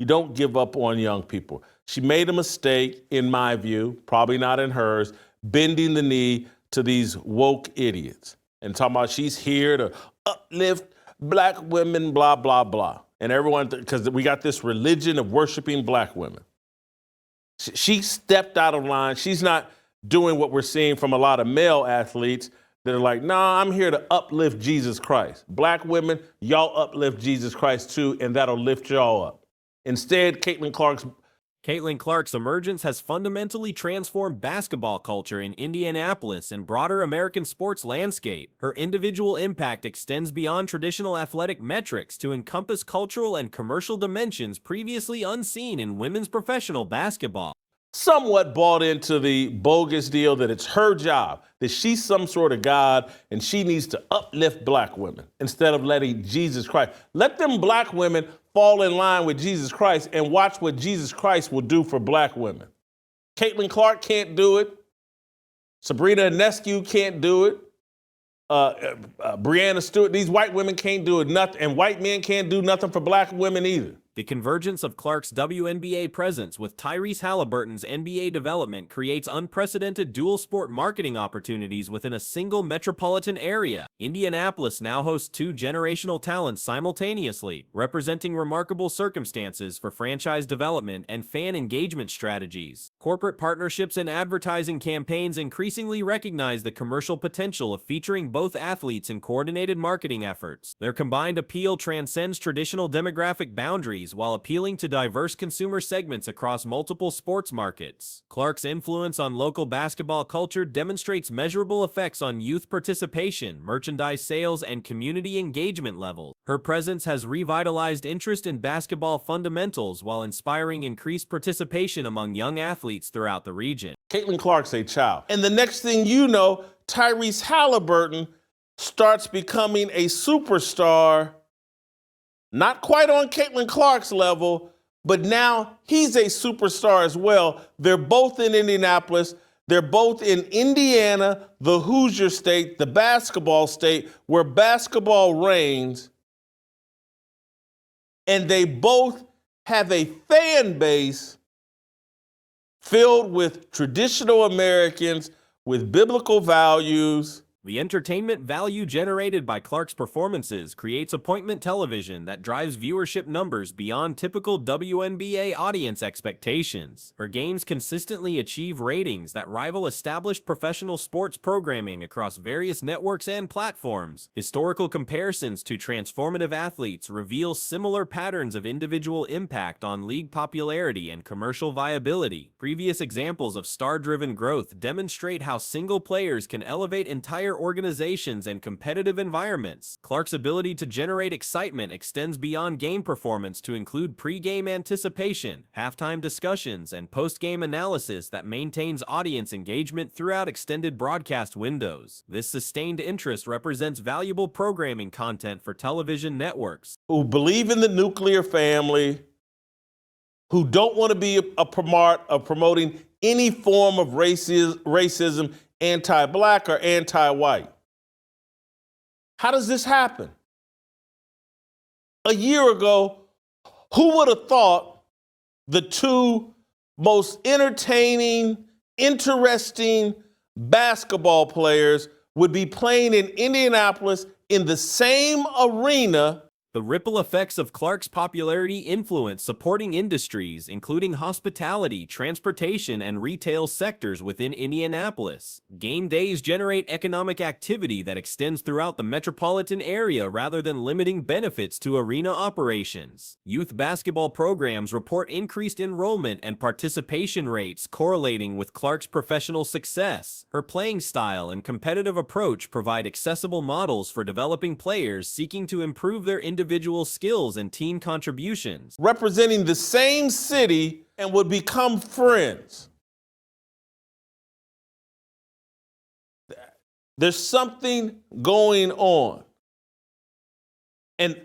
You don't give up on young people. She made a mistake, in my view, probably not in hers, bending the knee to these woke idiots and talking about she's here to uplift black women, blah, blah, blah. And everyone, because we got this religion of worshiping black women. She stepped out of line. She's not doing what we're seeing from a lot of male athletes that are like, nah, I'm here to uplift Jesus Christ. Black women, y'all uplift Jesus Christ too, and that'll lift y'all up. Instead, Caitlin Clark's emergence has fundamentally transformed basketball culture in Indianapolis and broader American sports landscape. Her individual impact extends beyond traditional athletic metrics to encompass cultural and commercial dimensions previously unseen in women's professional basketball. Somewhat bought into the bogus deal that it's her job, that she's some sort of God and she needs to uplift black women instead of letting Jesus Christ. Let them black women fall in line with Jesus Christ and watch what Jesus Christ will do for black women. Caitlin Clark can't do it. Sabrina Ionescu can't do it. Breanna Stewart, these white women can't do it, nothing, and white men can't do nothing for black women either. The convergence of Clark's WNBA presence with Tyrese Halliburton's NBA development creates unprecedented dual-sport marketing opportunities within a single metropolitan area. Indianapolis now hosts two generational talents simultaneously, representing remarkable circumstances for franchise development and fan engagement strategies. Corporate partnerships and advertising campaigns increasingly recognize the commercial potential of featuring both athletes in coordinated marketing efforts. Their combined appeal transcends traditional demographic boundaries while appealing to diverse consumer segments across multiple sports markets. Clark's influence on local basketball culture demonstrates measurable effects on youth participation, merchandise sales, and community engagement levels. Her presence has revitalized interest in basketball fundamentals while inspiring increased participation among young athletes throughout the region. Caitlin Clark's a child. And the next thing you know, Tyrese Halliburton starts becoming a superstar. Not quite on Caitlin Clark's level, but now he's a superstar as well. They're both in Indianapolis. They're both in Indiana, the Hoosier state, the basketball state, where basketball reigns. And they both have a fan base filled with traditional Americans with biblical values. The entertainment value generated by Clark's performances creates appointment television that drives viewership numbers beyond typical WNBA audience expectations. Her games consistently achieve ratings that rival established professional sports programming across various networks and platforms. Historical comparisons to transformative athletes reveal similar patterns of individual impact on league popularity and commercial viability. Previous examples of star-driven growth demonstrate how single players can elevate entire organizations and competitive environments. Clark's ability to generate excitement extends beyond game performance to include pre-game anticipation, halftime discussions, and post-game analysis that maintains audience engagement throughout extended broadcast windows. This sustained interest represents valuable programming content for television networks who believe in the nuclear family, who don't want to be a promoting any form of racism, anti-black or anti-white. How does this happen? A year ago, who would have thought the two most entertaining, interesting basketball players would be playing in Indianapolis in the same arena? The ripple effects of Clark's popularity influence supporting industries, including hospitality, transportation, and retail sectors within Indianapolis. Game days generate economic activity that extends throughout the metropolitan area rather than limiting benefits to arena operations. Youth basketball programs report increased enrollment and participation rates correlating with Clark's professional success. Her playing style and competitive approach provide accessible models for developing players seeking to improve their individual skills and team contributions. Representing the same city and would become friends. There's something going on. And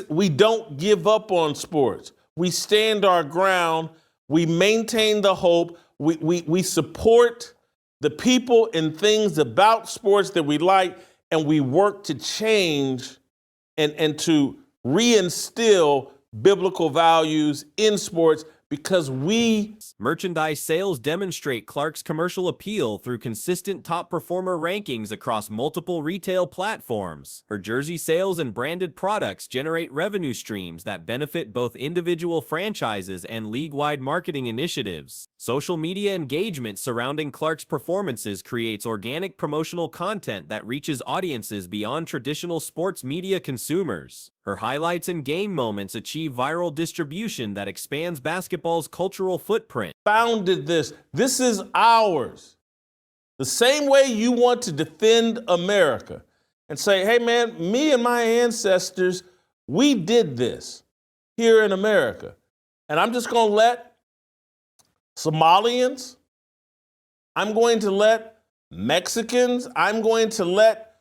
we don't give up on sports. We stand our ground. We maintain the hope. We support the people and things about sports that we like, and we work to change and to reinstill biblical values in sports because we Merchandise sales demonstrate Clark's commercial appeal through consistent top performer rankings across multiple retail platforms. Her jersey sales and branded products generate revenue streams that benefit both individual franchises and league-wide marketing initiatives. Social media engagement surrounding Clark's performances creates organic promotional content that reaches audiences beyond traditional sports media consumers. Her highlights and game moments achieve viral distribution that expands basketball's cultural footprint. founded this. This is ours. The same way you want to defend America and say, hey man, me and my ancestors, we did this here in America. And I'm just going to let Somalians, I'm going to let Mexicans, I'm going to let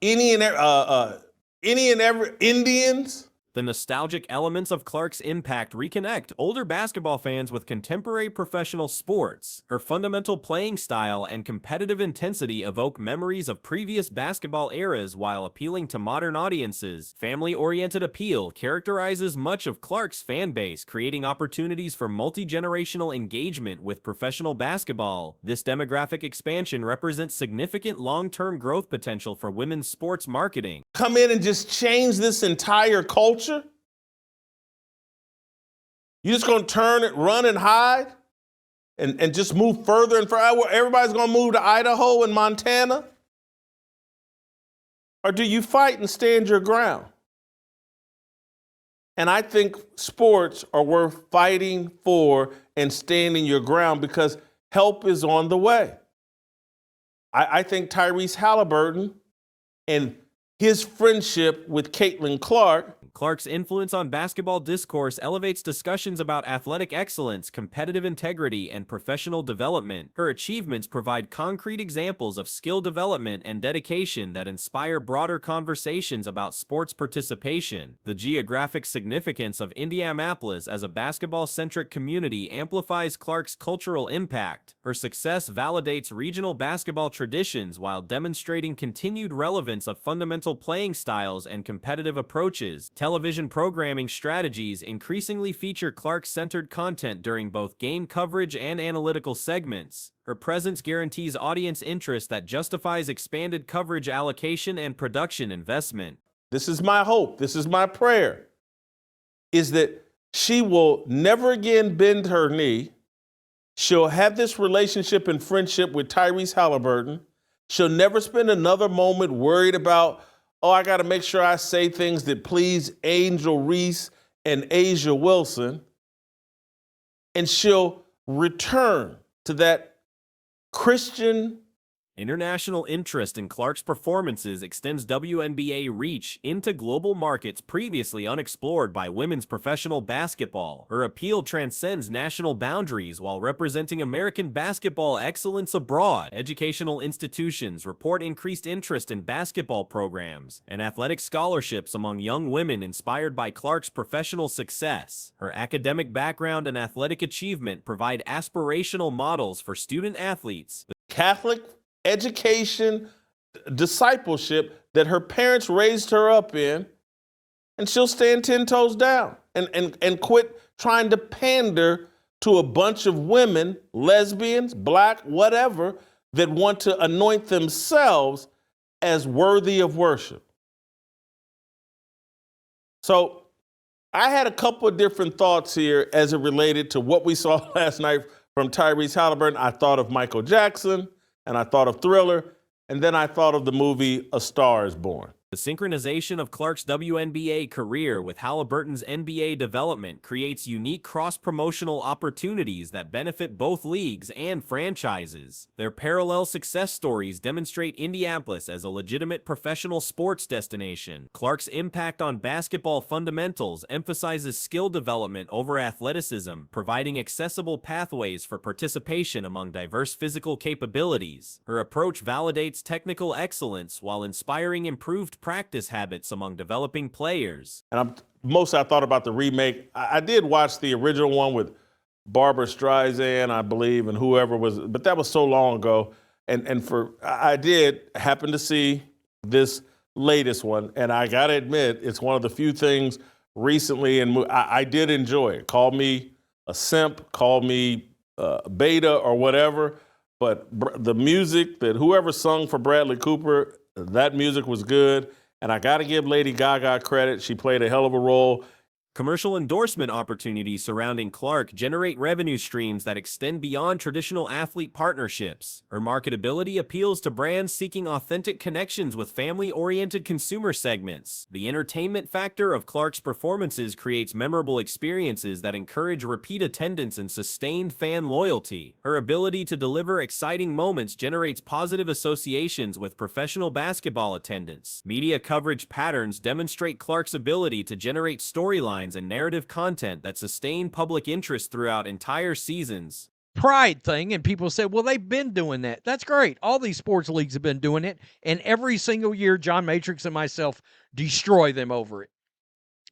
any and every Indians. The nostalgic elements of Clark's impact reconnect older basketball fans with contemporary professional sports. Her fundamental playing style and competitive intensity evoke memories of previous basketball eras while appealing to modern audiences. Family-oriented appeal characterizes much of Clark's fan base, creating opportunities for multi-generational engagement with professional basketball. This demographic expansion represents significant long-term growth potential for women's sports marketing. Come in and just change this entire culture? You just gonna turn it, run and hide, and just move further and further? Everybody's gonna move to Idaho and Montana? Or do you fight and stand your ground? And I think sports are worth fighting for and standing your ground because help is on the way. I think Tyrese Halliburton and his friendship with Caitlin Clark. Clark's influence on basketball discourse elevates discussions about athletic excellence, competitive integrity, and professional development. Her achievements provide concrete examples of skill development and dedication that inspire broader conversations about sports participation. The geographic significance of Indianapolis as a basketball-centric community amplifies Clark's cultural impact. Her success validates regional basketball traditions while demonstrating continued relevance of fundamental playing styles and competitive approaches. Television programming strategies increasingly feature Clark-centered content during both game coverage and analytical segments. Her presence guarantees audience interest that justifies expanded coverage allocation and production investment. This is my hope, this is my prayer, is that she will never again bend her knee. She'll have this relationship and friendship with Tyrese Halliburton. She'll never spend another moment worried about, oh, I got to make sure I say things that please Angel Reese and Asia Wilson. And she'll return to that Christian. International interest in Clark's performances extends WNBA reach into global markets previously unexplored by women's professional basketball. Her appeal transcends national boundaries while representing American basketball excellence abroad. Educational institutions report increased interest in basketball programs and athletic scholarships among young women inspired by Clark's professional success. Her academic background and athletic achievement provide aspirational models for student athletes. Catholic education, discipleship that her parents raised her up in, and she'll stand 10 toes down and quit trying to pander to a bunch of women, lesbians, black, whatever, that want to anoint themselves as worthy of worship. So I had a couple of different thoughts here as it related to what we saw last night from Tyrese Halliburton. I thought of Michael Jackson, and I thought of Thriller, and then I thought of the movie A Star is Born. The synchronization of Clark's WNBA career with Halliburton's NBA development creates unique cross-promotional opportunities that benefit both leagues and franchises. Their parallel success stories demonstrate Indianapolis as a legitimate professional sports destination. Clark's impact on basketball fundamentals emphasizes skill development over athleticism, providing accessible pathways for participation among diverse physical capabilities. Her approach validates technical excellence while inspiring improved practice habits among developing players. And I thought about the remake. I did watch the original one with Barbara Streisand, I believe, and whoever was, but that was so long ago. I did happen to see this latest one, and I gotta admit, it's one of the few things recently, and I did enjoy it. Call me a simp, call me beta or whatever, but the music that whoever sung for Bradley Cooper, that music was good. And I got to give Lady Gaga credit. She played a hell of a role. Commercial endorsement opportunities surrounding Clark generate revenue streams that extend beyond traditional athlete partnerships. Her marketability appeals to brands seeking authentic connections with family-oriented consumer segments. The entertainment factor of Clark's performances creates memorable experiences that encourage repeat attendance and sustained fan loyalty. Her ability to deliver exciting moments generates positive associations with professional basketball attendance. Media coverage patterns demonstrate Clark's ability to generate storylines and narrative content that sustain public interest throughout entire seasons. Pride thing, and people say, well, they've been doing that. That's great. All these sports leagues have been doing it, and every single year, John Matrix and myself destroy them over it.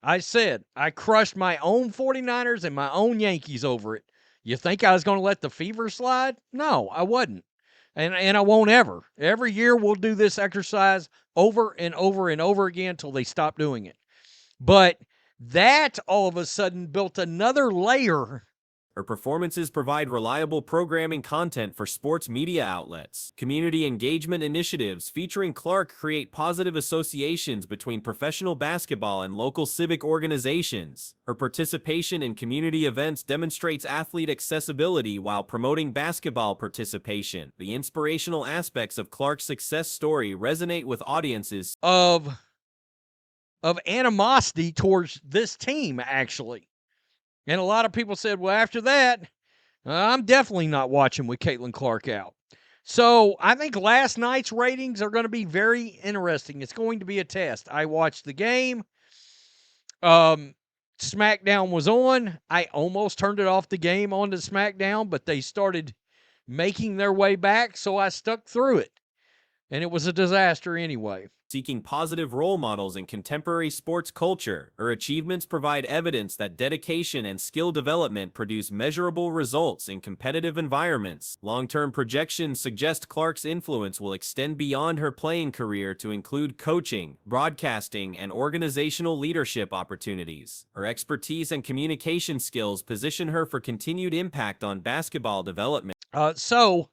I said, I crushed my own 49ers and my own Yankees over it. You think I was going to let the fever slide? No, I wasn't. And I won't ever. Every year we'll do this exercise over and over and over again until they stop doing it. But that all of a sudden built another layer. Her performances provide reliable programming content for sports media outlets. Community engagement initiatives featuring Clark create positive associations between professional basketball and local civic organizations. Her participation in community events demonstrates athlete accessibility while promoting basketball participation. The inspirational aspects of Clark's success story resonate with audiences of animosity towards this team, actually. And a lot of people said, well, after that, I'm definitely not watching with Caitlin Clark out. So I think last night's ratings are going to be very interesting. It's going to be a test. I watched the game. SmackDown was on. I almost turned it off the game onto SmackDown, but they started making their way back, so I stuck through it. And it was a disaster anyway. Seeking positive role models in contemporary sports culture, her achievements provide evidence that dedication and skill development produce measurable results in competitive environments. Long-term projections suggest Clark's influence will extend beyond her playing career to include coaching, broadcasting, and organizational leadership opportunities. Her expertise and communication skills position her for continued impact on basketball development. So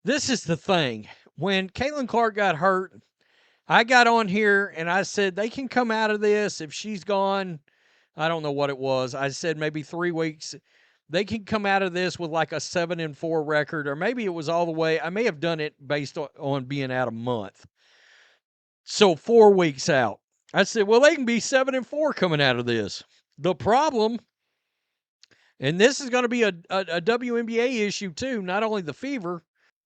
this is the thing. When Caitlin Clark got hurt, I got on here and I said they can come out of this if she's gone. I don't know what it was. I said maybe 3 weeks. They can come out of this with like a 7-4 record, or maybe it was all the way. I may have done it based on being out a month. So 4 weeks out. I said, well, they can be 7-4 coming out of this. The problem, and this is going to be a WNBA issue too, not only the fever.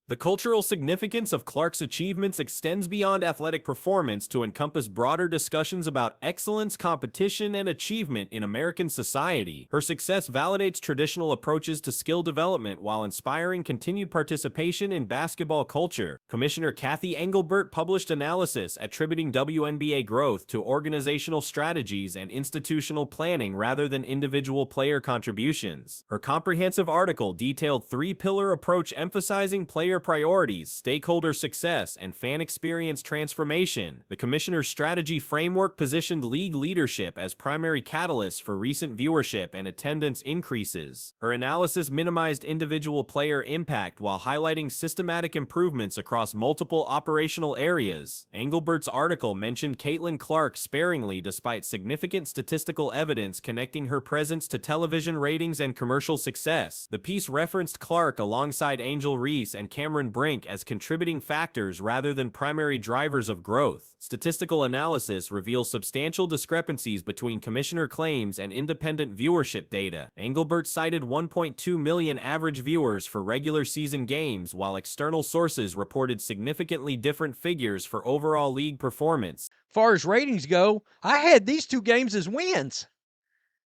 The cultural significance of Clark's achievements extends beyond athletic performance to encompass broader discussions about excellence, competition, and achievement in American society. Her success validates traditional approaches to skill development while inspiring continued participation in basketball culture. Commissioner Kathy Engelbert published analysis attributing WNBA growth to organizational strategies and institutional planning rather than individual player contributions. Her comprehensive article detailed 3-pillar approach emphasizing player priorities, stakeholder success, and fan experience transformation. The commissioner's strategy framework positioned league leadership as primary catalysts for recent viewership and attendance increases. Her analysis minimized individual player impact while highlighting systematic improvements across multiple operational areas. Engelbert's article mentioned Caitlin Clark sparingly despite significant statistical evidence connecting her presence to television ratings and commercial success. The piece referenced Clark alongside Angel Reese and Cameron Brink as contributing factors rather than primary drivers of growth. Statistical analysis reveals substantial discrepancies between commissioner claims and independent viewership data. Engelbert cited 1.2 million average viewers for regular season games, while external sources reported significantly different figures for overall league performance. As far as ratings go, I had these 2 games as wins.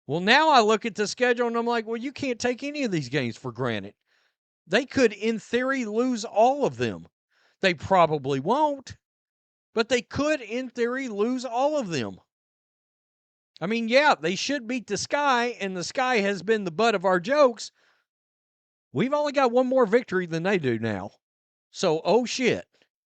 Well, now I look at the schedule and I'm like, well, you can't take any of these games for granted. They could, in theory, lose all of them. They probably won't, but they could, in theory, lose all of them. I mean, yeah, they should beat the Sky, and the Sky has been the butt of our jokes. We've only got one more victory than they do now. So, oh shit.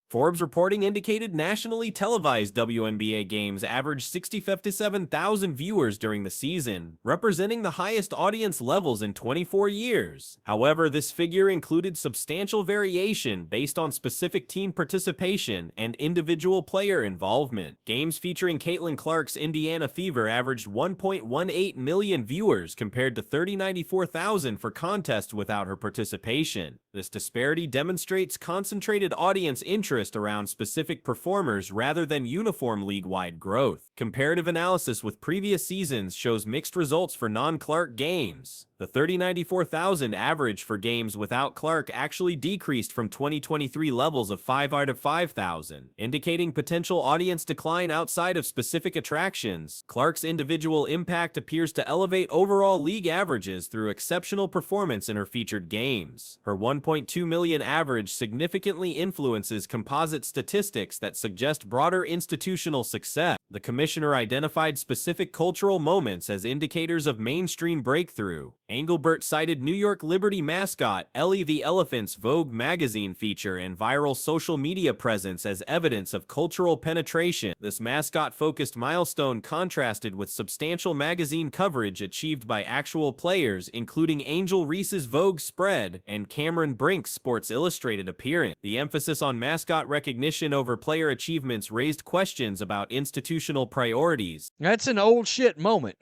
Forbes reporting indicated nationally televised WNBA games averaged 57,000 viewers during the season, representing the highest audience levels in 24 years. However, this figure included substantial variation based on specific team participation and individual player involvement. Games featuring Caitlin Clark's Indiana Fever averaged 1.18 million viewers compared to 94,000 for contests without her participation. This disparity demonstrates concentrated audience interest around specific performers rather than uniform league-wide growth. Comparative analysis with previous seasons shows mixed results for non-Clark games. The 94,000 average for games without Clark actually decreased from 2023 levels of 5 out of 5,000, indicating potential audience decline outside of specific attractions. Clark's individual impact appears to elevate overall league averages through exceptional performance in her featured games. Her 1.2 million average significantly influences composite statistics that suggest broader institutional success. The commissioner identified specific cultural moments as indicators of mainstream breakthrough. Engelbert cited New York Liberty mascot Ellie the Elephant's Vogue magazine feature and viral social media presence as evidence of cultural penetration. This mascot-focused milestone contrasted with substantial magazine coverage achieved by actual players, including Angel Reese's Vogue spread and Cameron Brink's Sports Illustrated appearance. The emphasis on mascot recognition over player achievements raised questions about institutional priorities. That's an old shit moment.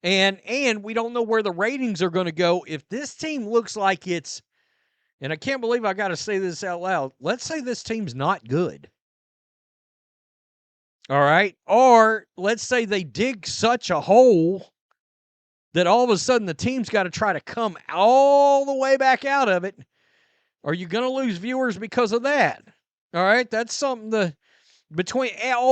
And we don't know where the ratings are going to go. If this team looks like it's, and I can't believe I got to say this out loud, let's say this team's not good. All right? Or let's say they dig such a hole that all of a sudden the team's got to try to come all the way back out of it. Are you going to lose viewers because of that? All right? That's something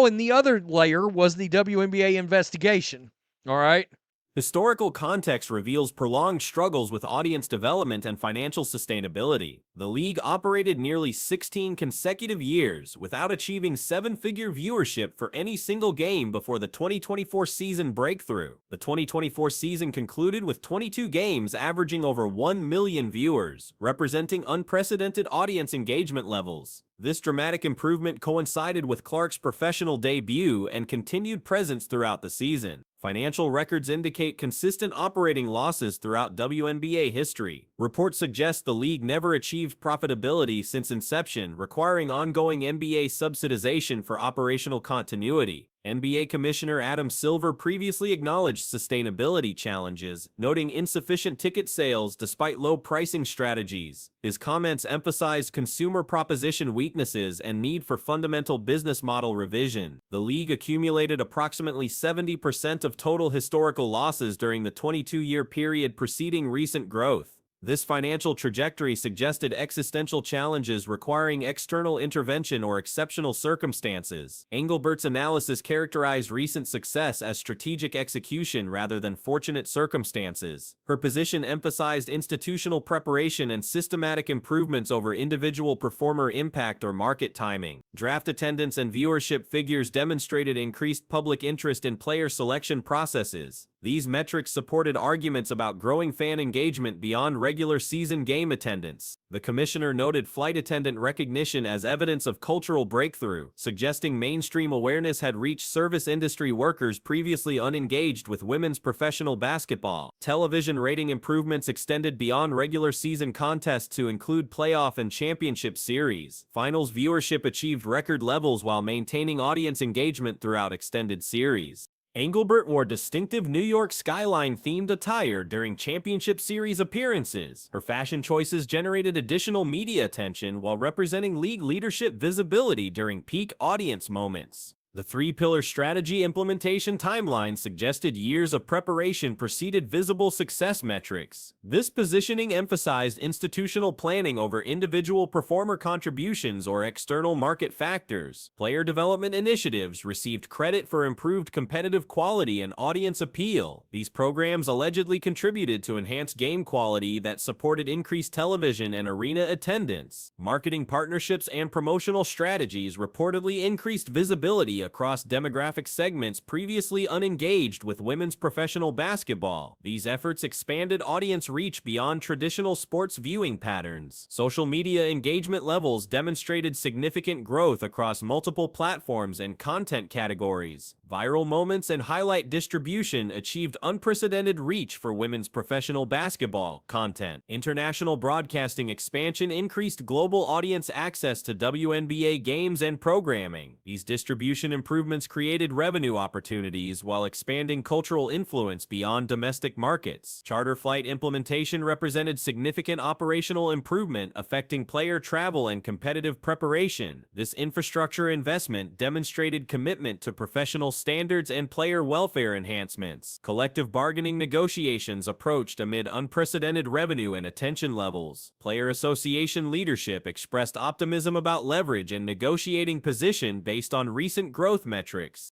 and the other layer was the WNBA investigation. All right? Historical context reveals prolonged struggles with audience development and financial sustainability. The league operated nearly 16 consecutive years without achieving seven-figure viewership for any single game before the 2024 season breakthrough. The 2024 season concluded with 22 games averaging over 1 million viewers, representing unprecedented audience engagement levels. This dramatic improvement coincided with Clark's professional debut and continued presence throughout the season. Financial records indicate consistent operating losses throughout WNBA history. Reports suggest the league never achieved profitability since inception, requiring ongoing NBA subsidization for operational continuity. NBA Commissioner Adam Silver previously acknowledged sustainability challenges, noting insufficient ticket sales despite low pricing strategies. His comments emphasized consumer proposition weaknesses and need for fundamental business model revision. The league accumulated approximately 70% of total historical losses during the 22-year period preceding recent growth. This financial trajectory suggested existential challenges requiring external intervention or exceptional circumstances. Engelbert's analysis characterized recent success as strategic execution rather than fortunate circumstances. Her position emphasized institutional preparation and systematic improvements over individual performer impact or market timing. Draft attendance and viewership figures demonstrated increased public interest in player selection processes. These metrics supported arguments about growing fan engagement beyond regular season game attendance. The commissioner noted flight attendant recognition as evidence of cultural breakthrough, suggesting mainstream awareness had reached service industry workers previously unengaged with women's professional basketball. Television rating improvements extended beyond regular season contests to include playoff and championship series. Finals viewership achieved record levels while maintaining audience engagement throughout extended series. Engelbert wore distinctive New York skyline-themed attire during championship series appearances. Her fashion choices generated additional media attention while representing league leadership visibility during peak audience moments. The three-pillar strategy implementation timeline suggested years of preparation preceded visible success metrics. This positioning emphasized institutional planning over individual performer contributions or external market factors. Player development initiatives received credit for improved competitive quality and audience appeal. These programs allegedly contributed to enhanced game quality that supported increased television and arena attendance. Marketing partnerships and promotional strategies reportedly increased visibility equity across demographic segments previously unengaged with women's professional basketball. These efforts expanded audience reach beyond traditional sports viewing patterns. Social media engagement levels demonstrated significant growth across multiple platforms and content categories. Viral moments and highlight distribution achieved unprecedented reach for women's professional basketball content. International broadcasting expansion increased global audience access to WNBA games and programming. These distribution improvements created revenue opportunities while expanding cultural influence beyond domestic markets. Charter flight implementation represented significant operational improvement affecting player travel and competitive preparation. This infrastructure investment demonstrated commitment to professional standards and player welfare enhancements. Collective bargaining negotiations approached amid unprecedented revenue and attention levels. Player association leadership expressed optimism about leverage and negotiating position based on recent growth metrics.